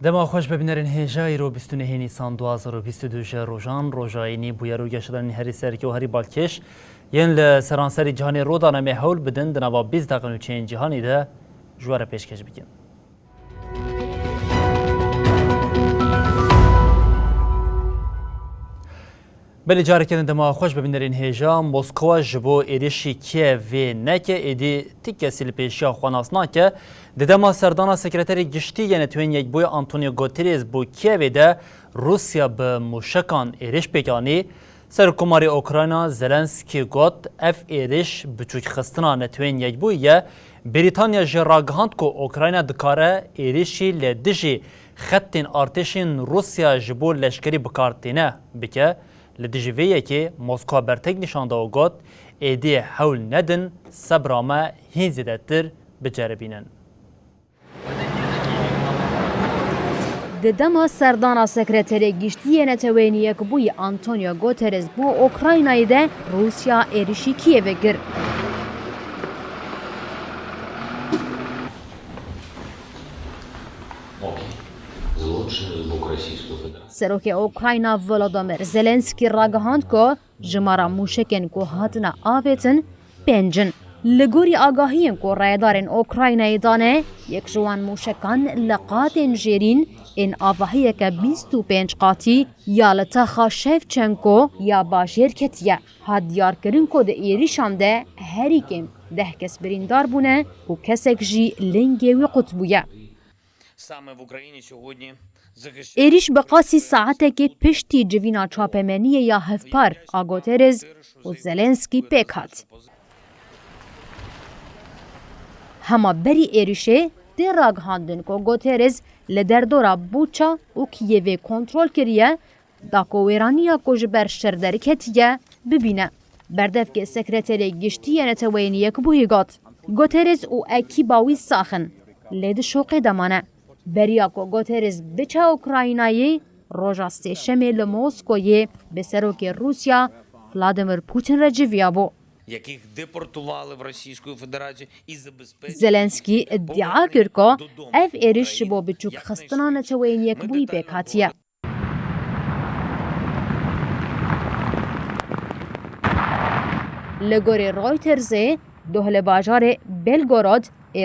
دما خوش ببینرین هجای رو 29 نیسان 2022 روزان روزاینی بویا رو گشتن هری سرکی و هری بالکش ین لسرانسری جهانی رو دانه محول بدن دنوا 20 دقیقه و چین جهانی ده جوار پیشکش بگیم. بله جاری کردن دما خوش ببینرین هجا مسکو جبو ایریشی کیف نکه ایدی تیک سیل پیشیا خواناس نکه دما سردانا سکرتری گشتی یعنی توین یک بوی آنتونیو گوتریز بو کیف ده روسیا به موشکان ایریش پیکانی سرکوماری اوکراینا زلنسکی گوت اف ایریش بچوک خستنا نتوین یک بویه بریتانیا جراگهاند کو اوکراینا دکاره ایریشی لدجی خطین ارتشین روسیا جبو لشکری بکارتینه بکه لدجویه که مسکو برتگ نشانده و گوت ایدی حول ندن سبرامه هین زیده تر بجربینن. دما سردانا سکرتری گشتی نتوینیه که بوی آنتونیو گوتریز بو اوکراینای ده روسیا ایریشی کیوه گر. سروک اوکراینا ولادیمیر زلنسکی راگهاند که جمارا موشکن که هاتنا آویتن پنجن. لگوری آگاهین که رایدارن اوکراینای دانه یک جوان موشکان لقاتن جیرین این آواهیه که 25 قاطی یا لطخا شفچنکو یا باشیر کتیه ها دیار کرن که ده ایریشان ده هریکن 10 کس بریندار بونه و کسک جی لنگی و قطبویه. ایریش بقاسی ساعته که پشتی جوینا چاپمنیه یا هفپار آگوتریز و زلنسکی پیکات. هما بری ایریشه ده راگهاندن که گوتریز لدردورا بوچا و کیوه کنترول کریه دا که ویرانیا که جبر شردری کتیه ببینه. بردف که سکرتری گشتی نتوینیه که بویگات. گوتریز و اکی باوی ساخن لید شوقی دمانه. بریا که گوتریز بچه اوکراینایی روژا سیشمی لموسکوی به سروک روسیا ولادیمیر پوتین رجویا بو. яких депортували в Російську Федерацію і забезпечили زلنسکی ادعا کرد که اف ایریش بو بچوک خستنا نتوینیه که بوی پیکاتیه. لگوری رویترزه دهل باجار بلگوراد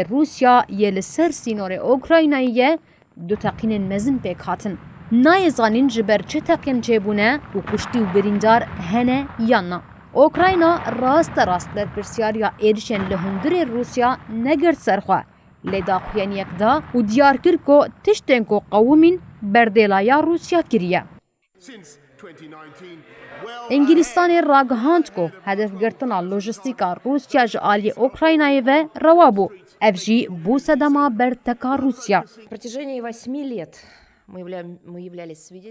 روسیا یل سر سینور اوکرایناییه دو تقین مزن پیکاتن. نایزانین جبر چه تقین چه و کشتی و بریندار هنه یا نه. اوکراینا راست در پرسیاریا ایرشن لهندر روسیا نگرد سرخوا لداخوین یک دا و دیار کرد که تشتن که قومین بردیلایا روسیا کریه. انگلیستان راگهاند که هدف گرتنا لوجستیکا روسیا جالی اوکراینای و روابو افجی بوسدما برتکا روسیا.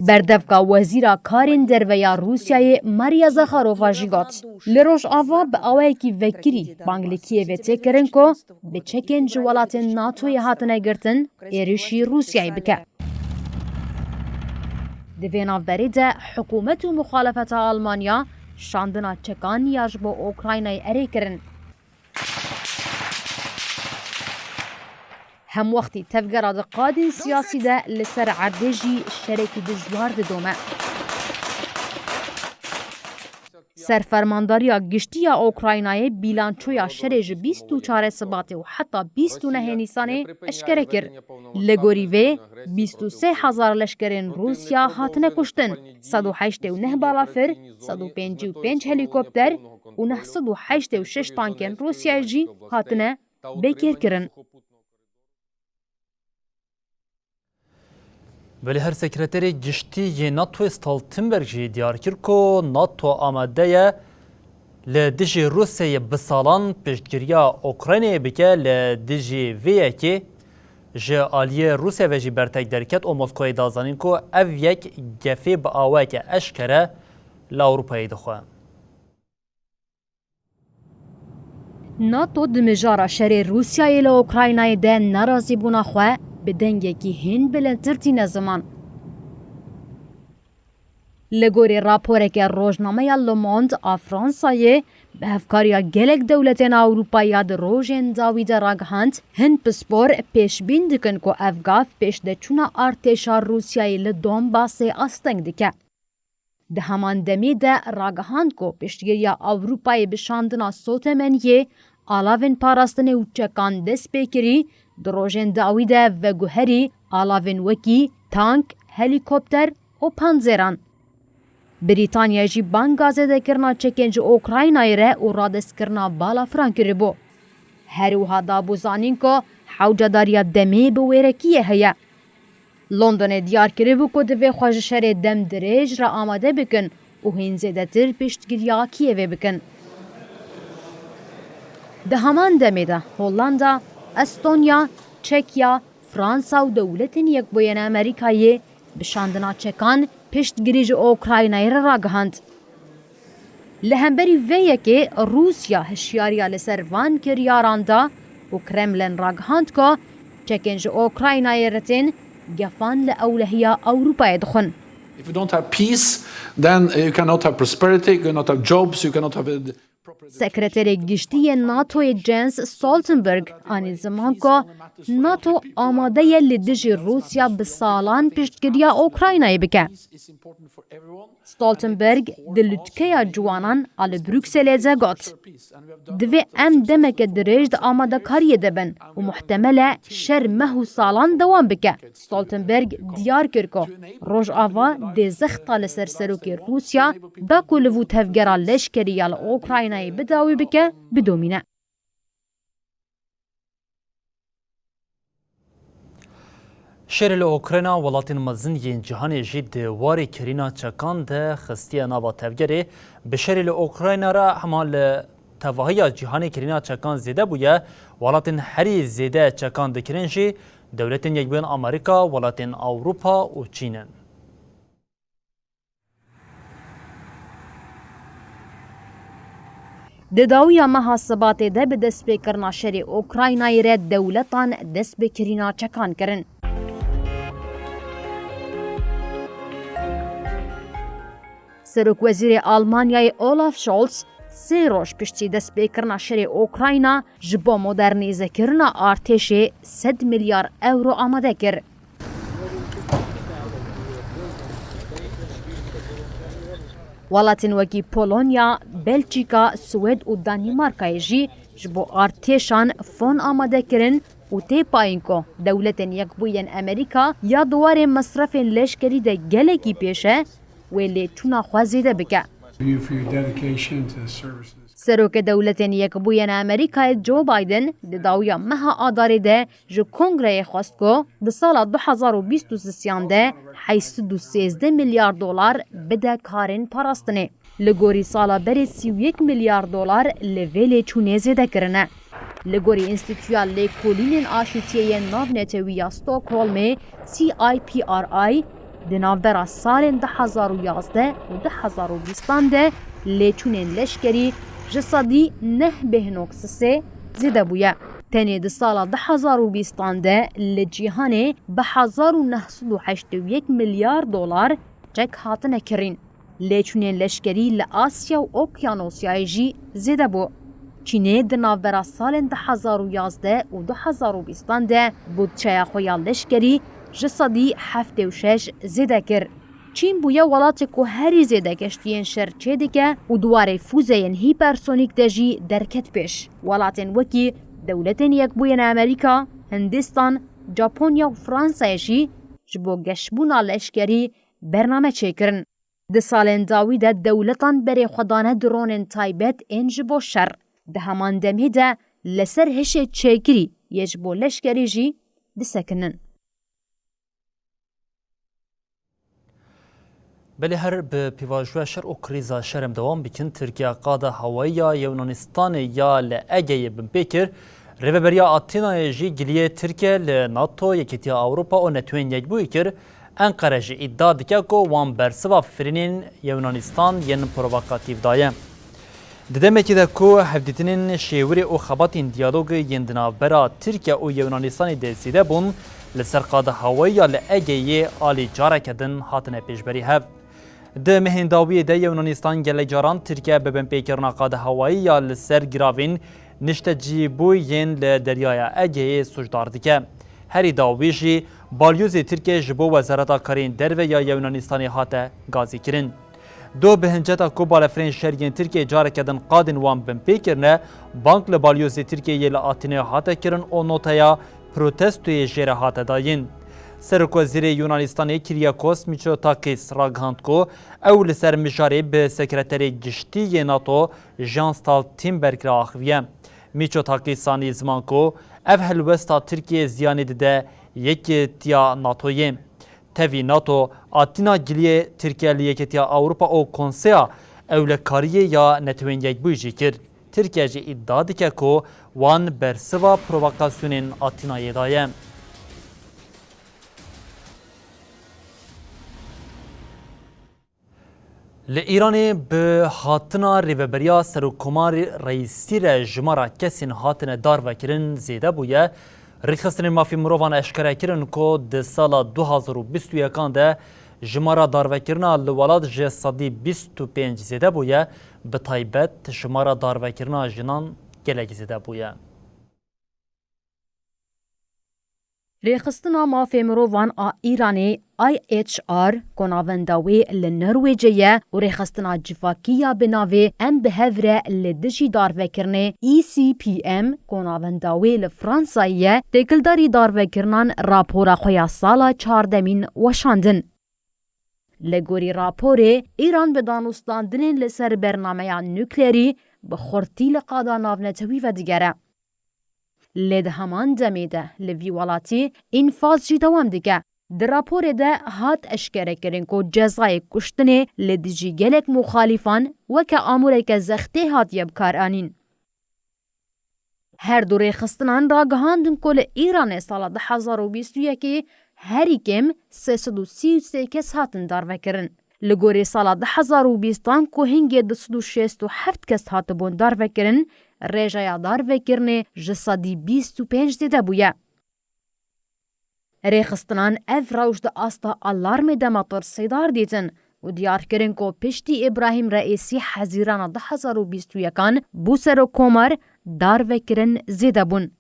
بردفکا وزیرا کارین درویا روسیای ماریا زاخاروفا جیگات لروش آوا به آوه کی وکری بانگلیکیه و تکرن که به چکن جوالات ناتوی هاتنه گرتن ایریشی روسیای بکه. دویناف برده حکومت و مخالفت آلمانیا شاندنا چکانیاش با اوکراینای اری کرن. هم وقتی تفگراد قادن سیاسی ده لسر عردجی شرکی دجوار دومه. سرفرمانداریا گشتی اوکراینای بیلانچویا شرج 24 سباته و حتی 29 نیسانه اشکره کرد. لگوری و 23,000 لشکرین روسیا هاتنه کشتن. 189 بالافر، 155 هلیکوپتر و 986 تانکن روسیای جی هاتنه بکر کرن. ولی هر سکرتری گشتی ناتو استالتنبرگ جی دیار کرد که ناتو آماده لدجی روسیه بسالان پشتگیریا اوکراینه بکه لدجی ویکی جه آلیه روسیه و جی برتک درکت و مسکوی دازانین که او یک گفه با آوه که اشکره لاوروپایی دخواه. ناتو دمجارا شر روسیای لأوکراینای ده نرازی بونا خواه به دنگی که هین بلندترتین زمان. لگوری راپوره که روزنامه یا لوموند آفرانسایه به افکاریا گلک دولتین اروپایی ده روژن داویده راگهاند هن پسپور پیش بین دکن که افگاف پیش ده چونا ارتشا روسیای لدوم باسی استنگ دکه. ده همان دمی ده راگهاند که پیشگیریا اروپایی بشاندنا سوتمنیه آلاوین پاراستن اوچکان دست بکری ده روژن داویده و گوهری آلاوین وکی، تانک، هلیکوپتر و پانزران. بریتانیا جی بانگازه ده کرنا چکنج اوکراینای ره و رادست کرنا بالا فرانکری بو. هروها دابو زانین که حوجداریا دمی بویرکیه هیا. لندن دیار کری بو که دوی خوششر دم دریج را آماده بکن و هین زیده تر پشتگیریا کیوه بکن. ده همان دمی ده هولاندا، استونیا، چکیا، فرانسا و دولتین یک بوین امریکایی بشاندنا چکان پشتگیریج اوکراینای را گهاند. لهمبری ویه که روسیا هشیاریا لسر وان کریاران دا و کرملن را گهاند که چکنج اوکراینای رتین گفان لأولهیا اروپای دخون. If you don't have peace, then you cannot have prosperity, you cannot have jobs, you cannot have سکرتر گشتی ناتو جنس سولتنبرگ آنی زمان که ناتو آماده ی لدج روسیا بسالان پشتگیریا اوکراینای بکه. سولتنبرگ دلتکه جوانان آل بروکسل زگات. دوی ام دمک دریج آماده کاری دبن و محتمل شر مهو سالان دوام بکه. سولتنبرگ دیار کرکو روش آوا دی زخطا لسر سروکی روسیا دا کلوو تفگرا لشکری آل اوکراینای بداوی بکه بدومینه. شر اوکراینا ولاتین مزن ین جهان جید واری کرینا چکان ده خستی نابا تفگری به شر اوکراینا را همال تواهی جهان کرینا چکان زیده بویه ولاتین هری زیده چکان دکرنجی دولتین یک بین آمریکا ولاتین اروپا و چینن. دداویا محاسبات ده به دست بکرنا شر اوکراینای را دولتان دست بکرینا چکان کرن. سروک وزیر آلمانیای اولاف شولز سه روش پشتی دست بکرنا شر اوکراینا جبا مدرنیزه کرنا ارتش 100 میلیارد اورو آماده کر. ولاتین وکی پولونیا، بلژیکا، سوئد و دانمارکای جی جبو ارتشان فون آماده کرن و تی پایین کو دولتین یک بوین امریکا یا دوار مصرف لشکری ده گلکی پیشه ولی چونا خوازیده بکه. سروک دولتین یک بوین امریکای جو بایدن داویا مها آداری ده جو کنگره خواست که ده سال 2023 ده 813 میلیارد دلار بده کارین پاراستنه. لگوری سالا بری 31 میلیارد دلار لویل چونه زیده کرنه. لگوری انستیتویا لیکولین آشتیه ناو نتویا ستوکهولم CIPRI دناودرا سالن 2011 و 2020 ده لیچونین لشکری جسدی 9.3 زیده بویه. تنی ده سال 2020 ده لجیهانه به 1981 میلیارد دلار چک هاتنه کرین. لیچونین لشکری لآسیا و اوکیانوسیای جی زیده بو. چینه ده ناوبرا سالن 2011 و 2020 ده بودچه خویا لشکری جسدی 76 زیده کر. چین بویا ولاتی که هری زیده کشتین شرچه دیگه و دواره فوزین هیپرسونیک دجی درکت پیش. ولاتین وکی دولتین یک بوین امریکا، هندستان، ژاپنیا و فرانسه جبو گشبونا لشکری برنامه چه کرن. ده سالن داوی ده دولتان بری خدانه درونن تایبت این جبو شر. ده همان دمی ده لسر هشه چه کری یجبو لشکری جی ده سکنن. بله هر به پیواژوه شر و کریزا شرم دوام بکن ترکیه قاده هوایی یونانستان یا لعگه بمپیکر ریوبریا آتینا جی گلیه ترکیه لناتو یکیتی اوروپا و نتوین یک بوی کر انقره جی ادعا دکه که وان برسوا فرینین یونانستان ین پرووکاتیو دایه. ددمکی ده که هفدیتنین شیوری و خباتین دیالوگ یندنا برا ترکیه و یونانستان دستیده بون لسر قاده هوایی یا لعگه آلی جاره کدن هاتنه پیشبری هف. ده مهنداوی ده یونانستان گله جاران ترکیه ببن پیکرنا قاده هوایی یا لسر گراوین نشته جیبوین لدریای اگه سوچدار دیگه. هری داویجی بالیوز ترکیه جبو وزارت کارین درو یا یونانستانی هاته گازی کرن. دو بهنجتا کو بالفرین شرگین ترکیه جاره کدن قادن وان بن پیکرنه بانک لبالیوز ترکیه یل آتینه هاته کرن او نوتایا پروتستوی جره هاته داین. سرک وزیر یونانستانی کریاکوس میچوتاکیس راگهاند کو او لسر مجاری به سکرتری گشتی ناتو جان ستالتنبرگ را آخویه. میچوتاکیس سانی زمان کو اف هلوستا ترکیه زیانی ده یک تیا ناتویه. تاوی ناتو آتینا گلیه ترکیه لیکتیا اوروپا او کنسیا اولکاریه یا نتوین یک بویجی کرد. ترکیه جی ادعا دکه کو وان برسوا پرووکاسیونین آتینای دایه. لإيران بهاتنا ريفبريا سروكمار رئيسي رجمارا كسين هاتنا دار وكرن زيده بويا رخصتن مافي مروفان اشكرا كرن كو ده سالا 2021 ده جمارا دار وكرنا لولاد جسادي 25 زيده بويا بتايبت جمارا دار وكرنا جنان گلك زيده بويا. ریخستنا مافی مروان ایرانی IHR کناونداوی لنرویجیه و ریخستنا جفاکیا بناوی ام بهوره لدجی دار وکرنه ECPM کناونداوی لفرانساییه تکلداری دار وکرنان راپورا خویا سالا 14 وشاندن. لگوری راپوره ایران به دانستاندن لسر برنامه نوکلری بخورتی لقادا ناونتوی و دیگره. لید همان دمیده لوی ولاتی این فاز جی دوام دیگه. در راپور ده هات اشکره کرن که جزای کشتنه لدیجی گلک مخالفان و که آموره که زخته هات یبکار آنین. هر دوره خستنان را گهاندن کل ایران سال 2021 هری کم 333 کس هاتن دار وکرن. لگوری سال 2020 که هنگی 267 کس هات بون دار وکرن ریجا دار وکرنه جسادی 25 زیده بویه. ریخستنان اف روش ده آستا الارم ده مطر سیدار دیتن و دیار کرن که پشتی ابراهیم رئیسی حزیران 2021 بو سر و کومر دار وکرن زیده بون.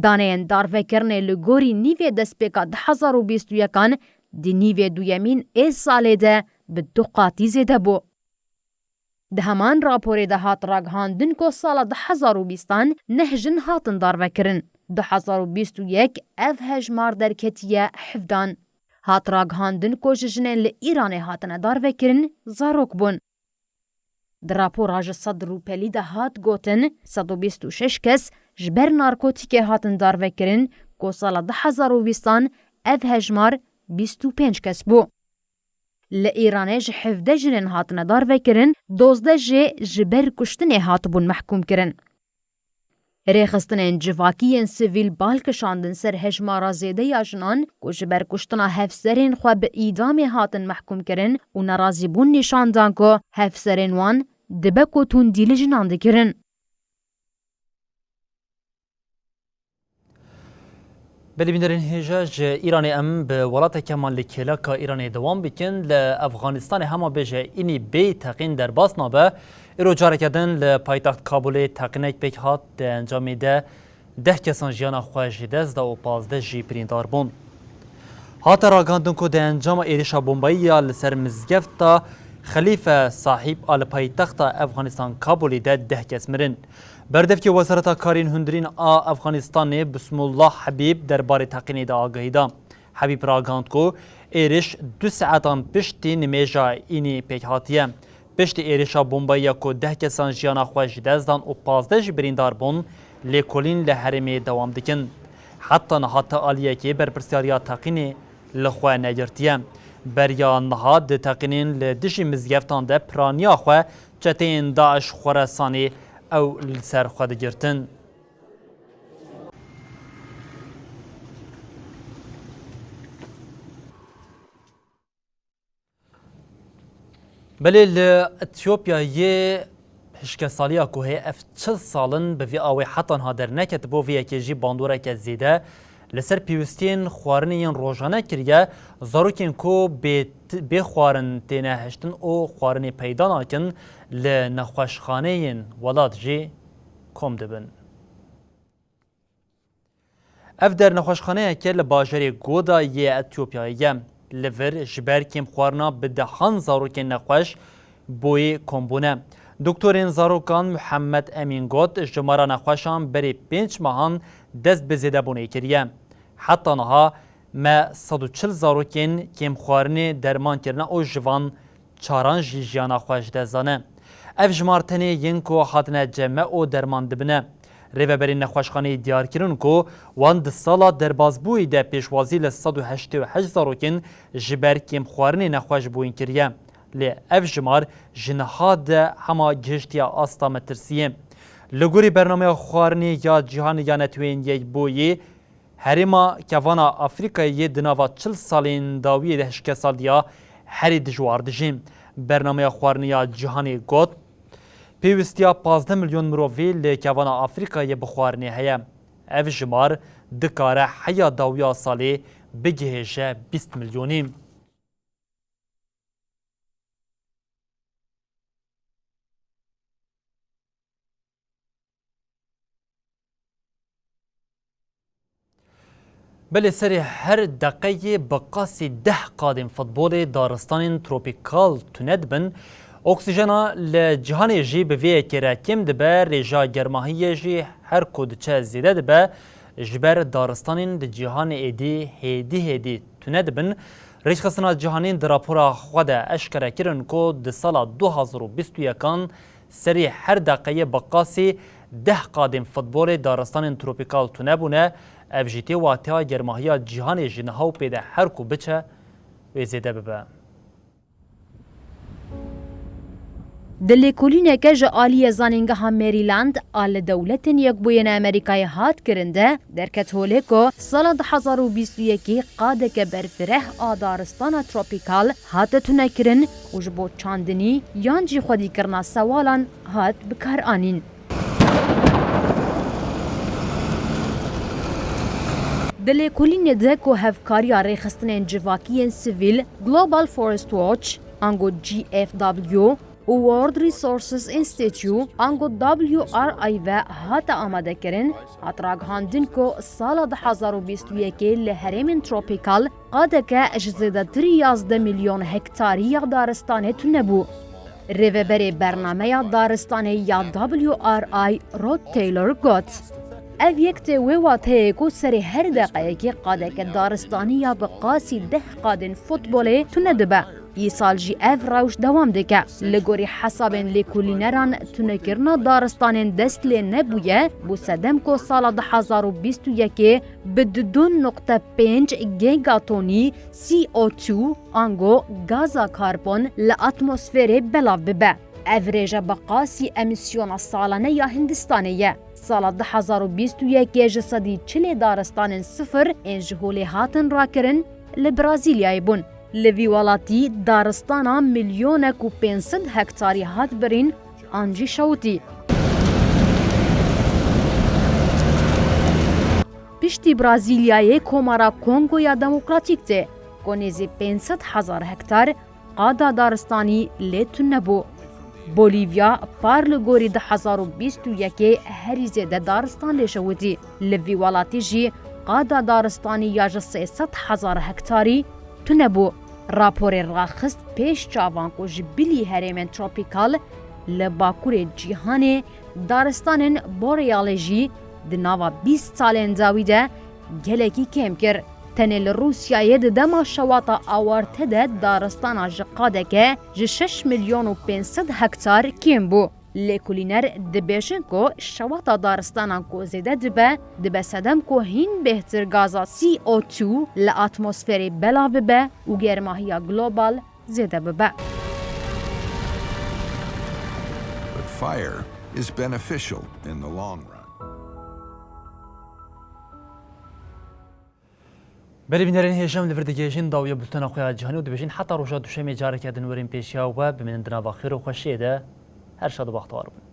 دانین دار وکرنه لگوری نیوی دسپیکا 2021 دی نیوی دویمین ایز ساله ده به دو قاتی زیده بو. ده همان راپوری ده هات راگهاندن که سال 2020 نهجن هاتن دار وکرن. 2021 اف هجمار در کتیه حفدان. هات راگهاندن که جنین لإیران هاتن دار وکرن زاروک بون. در راپور آج 100 روپلی ده هات گوتن 126 کس جبر نارکوتیک هاتن دار وکرن که سال 2020 اف هجمار 25 کس بو. لإيران ج 17 جنين هاتنا دار وكرن 12 جبر كشتن هات بون محكوم كرن. ریخستن جواکیین سیویل بالکشاندن سر هجمارا زیده یا جنان که جبر کشتنا هفسرین خواه به ایدام هاتن محکوم کرن و نرازی بون نشاندن که هفسرین وان دبکو تون دیل جنان ده کرن. بلی بینرین هجاج ایرانی ام به ولات کمان لکیلاکا ایرانی دوام بکن لافغانستان هما بجه اینی بی تقین در باس نابه ایرو جاره کردن لپایتخت کابل تقینک بک هات ده انجامی ده 10 کسان جیانا خواه جیدز ده و 15 جی پریندار بون. هات راگاندن که ده انجام ایریشا بومبایی یا لسر مزگفت تا خلیفه صاحب آل پایتخت افغانستان کابلی ده 10 کس مرن. بردف که وزارت کارین هندرین افغانستان بسم الله حبیب درباره تقینی ده آگاهی ده. حبیب راگاند که ایریش 2 ساعتان پشتی نمیجا اینی پیک هاتیه. پشت ایریشا بومبایی که 10 کسان جیانا خواه دزدان و 15 جی بریندار بون لیکولین لحرمی دوام دکن. حتی نهات آلیه که برپرسیاریا تقینی لخواه نگرتیه. بریان نهاد تقنین لدیجی مزگفتان ده پرانیا خو چتین داعش خراسانی او لسر خود گرتن. بله لاتیوپیا یه هشکه سالیا که اف 40 سالن به وی آوی حتان ها در نکت بو وی که جی باندوره که زیده لسر پیوستین خوارنین روزانه کریه زاروکین کو به خوارن تینه هشتن او خوارنی پیدا ناکن لنخوشخانه ولاد جی کم دبن. اف در نخوشخانه که لباجری گودا یه اتیوپیاییه لور جبر کم خوارنا به دهان زاروکین نخوش بوی کمبونه. دکترین زاروکان محمد امین گوت جمارا نخوشان بری 5 ماهان دست به زیده بونه کریه. حتی نها ما 140 زاروکین کم خوارنی درمان کرنه او جوان چاران جیجیا نخوش دزانه. اف جمارتنی ینکو حاتنه جمع او درمان دبنه. ریوبری نخوشخانه دیار کرن کو وان د سالا درباز بوی ده پیشوازی ل 188 زاروکین جبر کم خوارنی نخوش بوین کریه. لی اف جمار جنهاد هما گشتیا آستا مترسیه. لگوری برنامه خوارنی یا جهان یا نتوین یک بویی هریما کوانا افریقایی دناوا 40 سالین داوی دهشک سال دیا هری دجوار دجیم. برنامه خوارنی یا جهانی گوت پیوستیا 15 میلیون مروفی لکوانا افریقایی بخوارنی هیا. اف جمار دکاره حیا داویا سالی بگهشه 20 میلیونی. بله سری هر دقیقه بقاسی 10 قادم فوتبال دارستان تروپیکال تند بن اکسیژنا لجهان جی به وی کرا کم دبه رجا گرماهی جی هر کودچه زیده دبه جبر دارستان جهان ایدی هیدی تند بن رئیس خزانه جهانی در راپورا خود اشکره کرن کو د سال 2021 سری هر دقیقه بقاسی 10 قادم فوتبال دارستان تروپیکال تنبونه افجیتی واتیا گرماهی جهان جنها و پیده هر کو بچه و زیده ببه. دلی کلینه که جالی زانینگه هم مریلند آل دولت یک بوین امریکای هات کرنده در کتوله که سال 2021 قاده که برفره آدارستان تروپیکال هات تونه کرن و جبو چاندنی یانجی خودی کرنا سوالان هات بکار آنین. دلی کلینه ده که هفکاری ریخستن جواکیین سیویل گلوبال فورست واچ انگو GFW و World Resources Institute انگو WRI و هات آماده کرن اتراغ هاندن که سال 2021 لحرم تروپیکال قاده که اجزده 13 میلیون هکتاری دارستانه تنبو. ریوبری برنامه دارستانه یا WRI رود تیلر گوت. اف یک تویواته کو سری هر دقیقه قاده که دارستانی یا بقاسی 10 قادن فوتباله تندبه. ای سال جی اف روش دوام دکه لگوری حسابن لیکولینران تنکرنا دارستان دست لی نبویه بو سدم کو سال 2021 به 2.5 گیگاتونی CO2 انگو گازا کاربون لاتمسفری بلاو ببه. افریج بقاسی امیسیون سالانه یا هندستانیه. سال 2021 جسدی 40 دارستان صفر انجهولی هاتن را کرن لبرازیلیای بون. لوی والاتی دارستانا میلیون کو 500 هکتاری هات برین آنجی شوتی. پشتی برازیلیای کومارا کنگو یا دموکراتیک ته کنیزی 500,000 هکتار قادا دارستانی لیتون نبو. بولیویا پارلگوری 2021 هریزه ده دارستان لیشوتی. لوی والاتی جی قادا دارستانی یا 300,000 هکتاری تنبو. راپور راخست پیش چاوان کو جبلی هرمن تروپیکال لباکور جیهان دارستان بوریالجی دناوا 20 سالن داویده گلکی کم کر تنل روسیای دما شواطا آورته ده دارستان جقاده که 6 میلیون و 500 هکتار کم بو. لیکولینر دبیشن کو شواتا دارستانان کو زیده دبه سدم کو هین بهتر گازا CO2 لاتمسفری بلا ببه و گرماهیا گلوبال زیده ببه. But fire is beneficial in the long run. بری بینرین هیجم لوردگیجین داویا بلتنا خویا جهانی و دبیجین حتی روزا دوشمی جاره کردن ورین پیشیا و بمینن دنا بخیر و خوشیده هر شاد و بختوار بون.